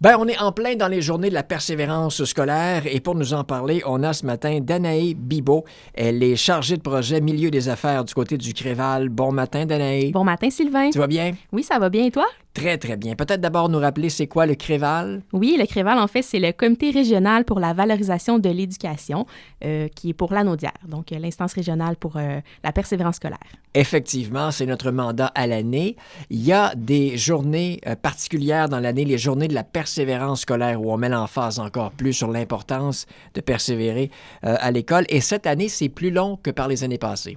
Ben, on est en plein dans les journées de la persévérance scolaire et pour nous en parler, on a ce matin Danae Bibeau. Elle est chargée de projet milieu des affaires du côté du Créval. Bon matin, Danae. Bon matin, Sylvain. Tu vas bien? Oui, ça va bien. Et toi? Très, très bien. Peut-être d'abord nous rappeler c'est quoi le Créval? Oui, le Créval, en fait, c'est le Comité régional pour la valorisation de l'éducation qui est pour l'Anaudière, donc l'instance régionale pour la persévérance scolaire. Effectivement, c'est notre mandat à l'année. Il y a des journées particulières dans l'année, les journées de la persévérance scolaire, où on met l'emphase encore plus sur l'importance de persévérer à l'école. Et cette année, c'est plus long que par les années passées.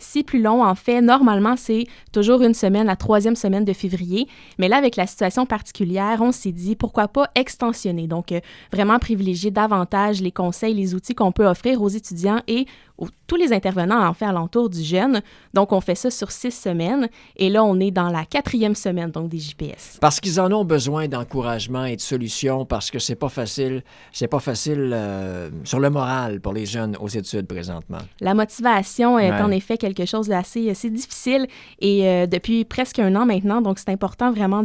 Si plus long, en fait, normalement, c'est toujours une semaine, la 3e semaine de février. Mais là, avec la situation particulière, on s'est dit, pourquoi pas extensionner? Donc, vraiment privilégier davantage les conseils, les outils qu'on peut offrir aux étudiants et tous les intervenants, en fait, alentour du jeune. Donc, on fait ça sur 6 semaines. Et là, on est dans la 4e semaine, donc des JPS. Parce qu'ils en ont besoin d'encouragement et de solutions, parce que c'est pas facile sur le moral pour les jeunes aux études présentement. La motivation est en effet quelque chose d'assez difficile et depuis presque 1 an maintenant, donc c'est important vraiment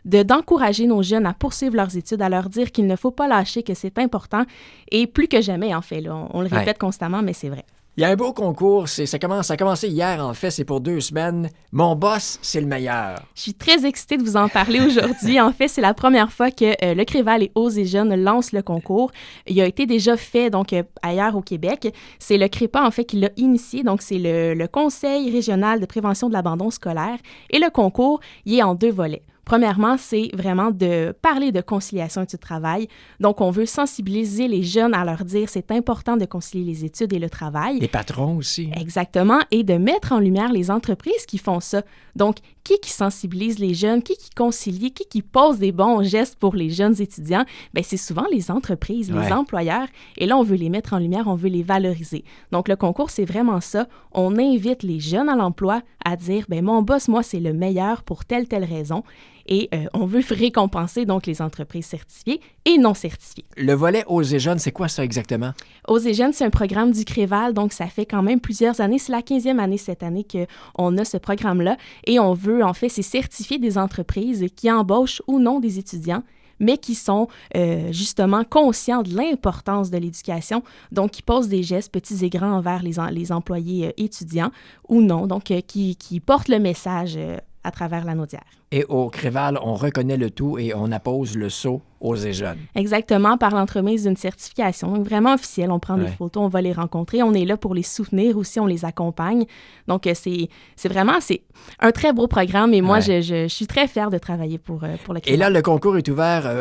d'encourager nos jeunes à poursuivre leurs études, à leur dire qu'il ne faut pas lâcher, que c'est important et plus que jamais en fait. Là, on le répète constamment, mais c'est vrai. Il y a un beau concours, ça a commencé hier en fait, c'est pour 2 semaines. Mon boss, c'est le meilleur. Je suis très excitée de vous en parler aujourd'hui. En fait, c'est la première fois que le Créval et Ose et Jeunes lancent le concours. Il a été déjà fait donc ailleurs au Québec. C'est le CREPA en fait qui l'a initié, donc c'est le Conseil régional de prévention de l'abandon scolaire. Et le concours, il est en 2 volets. Premièrement, c'est vraiment de parler de conciliation études-travail. Donc, on veut sensibiliser les jeunes à leur dire c'est important de concilier les études et le travail. Les patrons aussi. Exactement, et de mettre en lumière les entreprises qui font ça. Donc, qui sensibilise les jeunes, qui concilie, qui pose des bons gestes pour les jeunes étudiants? Bien, c'est souvent les entreprises, les employeurs. Et là, on veut les mettre en lumière, on veut les valoriser. Donc, le concours, c'est vraiment ça. On invite les jeunes à l'emploi à dire, bien, mon boss, moi, c'est le meilleur pour telle raison. Et on veut récompenser donc les entreprises certifiées et non certifiées. Le volet Oser Jeunes, c'est quoi ça exactement? Oser Jeunes, c'est un programme du Créval, donc ça fait quand même plusieurs années. C'est la 15e année cette année qu'on a ce programme-là. Et on veut, en fait, c'est certifier des entreprises qui embauchent ou non des étudiants, mais qui sont justement conscients de l'importance de l'éducation, donc qui posent des gestes petits et grands envers les employés étudiants ou non, donc qui portent le message à travers l'Anaudière. Et au Créval, on reconnaît le tout et on appose le sceau Oser Jeunes. Exactement, par l'entremise d'une certification. Donc, vraiment officielle. On prend des photos, on va les rencontrer. On est là pour les soutenir aussi, on les accompagne. Donc, c'est un très beau programme et moi, je suis très fière de travailler pour le Créval. Et là, le concours est ouvert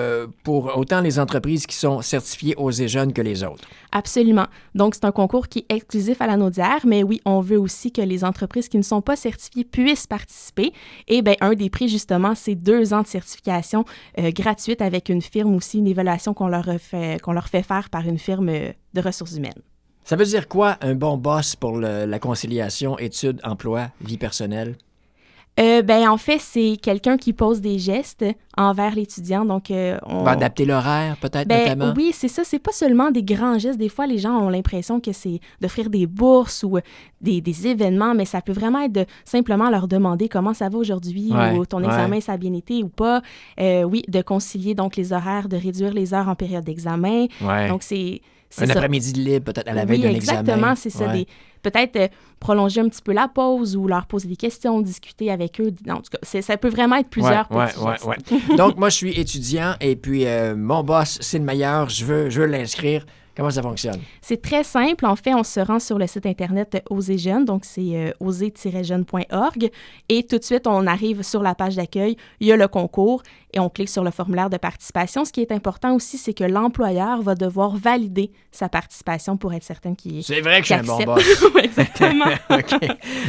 pour autant les entreprises qui sont certifiées Oser Jeunes que les autres. Absolument. Donc, c'est un concours qui est exclusif à l'Anaudière, mais oui, on veut aussi que les entreprises qui ne sont pas certifiées puissent participer. Et bien, un des prix, justement, c'est 2 ans de certification gratuite avec une firme aussi, une évaluation qu'on leur fait faire par une firme de ressources humaines. Ça veut dire quoi, un bon boss pour la conciliation études, emploi, vie personnelle? En fait, c'est quelqu'un qui pose des gestes envers l'étudiant. Donc, on va adapter l'horaire, peut-être, notamment? Oui, c'est ça. C'est pas seulement des grands gestes. Des fois, les gens ont l'impression que c'est d'offrir des bourses ou des événements, mais ça peut vraiment être de simplement leur demander comment ça va aujourd'hui ou ton examen, ça a bien été ou pas. Oui, de concilier donc les horaires, de réduire les heures en période d'examen. Donc, c'est un après-midi de libre, peut-être, à la veille d'un examen. Exactement, c'est ça. Peut-être prolonger un petit peu la pause ou leur poser des questions, discuter avec eux. En tout cas, ça peut vraiment être plusieurs petits gestes. Donc, moi, je suis étudiant et puis mon boss, c'est le meilleur. Je veux l'inscrire. Comment ça fonctionne? C'est très simple. En fait, on se rend sur le site Internet Oser Jeunes, donc c'est oser-jeunes.org. Et tout de suite, on arrive sur la page d'accueil. Il y a le concours et on clique sur le formulaire de participation. Ce qui est important aussi, c'est que l'employeur va devoir valider sa participation pour être certain qu'il C'est vrai que je suis un bon boss. Exactement. OK.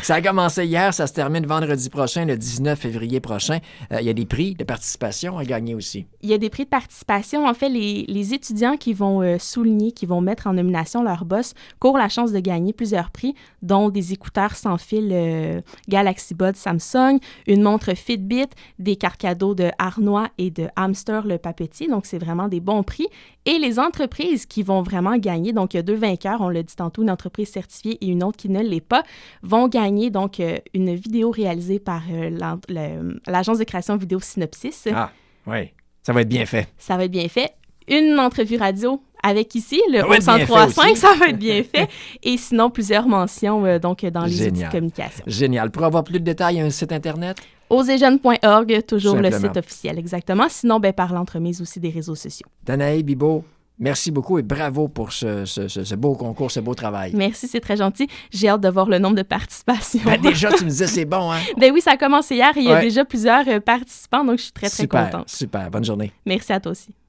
Ça a commencé hier, ça se termine vendredi prochain, le 19 février prochain. Il y a des prix de participation à gagner aussi. Il y a des prix de participation. En fait, les étudiants qui vont souligner, qui vont mettre en nomination leur boss, courent la chance de gagner plusieurs prix, dont des écouteurs sans fil Galaxy Buds Samsung, une montre Fitbit, des cartes cadeaux de Arnois et de Hamster le papetier. Donc, c'est vraiment des bons prix. Et les entreprises qui vont vraiment gagner, donc il y a 2 vainqueurs, on l'a dit tantôt, une entreprise certifiée et une autre qui ne l'est pas, vont gagner donc une vidéo réalisée par l'agence de création vidéo Synopsis. Ah, oui. Ça va être bien fait. Ça va être bien fait. Une entrevue radio avec ici, le Ça va être bien fait 103.5, aussi. ça va être bien fait. Et sinon, plusieurs mentions donc dans les outils de communication. Génial. Pour avoir plus de détails, il y a un site Internet? Oséjeunes.org, toujours Simplement. le site officiel, exactement. Sinon, par l'entremise aussi des réseaux sociaux. Danae Bibeau, merci beaucoup et bravo pour ce beau concours, ce beau travail. Merci, c'est très gentil. J'ai hâte de voir le nombre de participations. Déjà, tu me disais c'est bon, hein? Oui, ça a commencé hier et il y a déjà plusieurs participants, donc je suis très, très Super, contente. super. Bonne journée. Merci à toi aussi.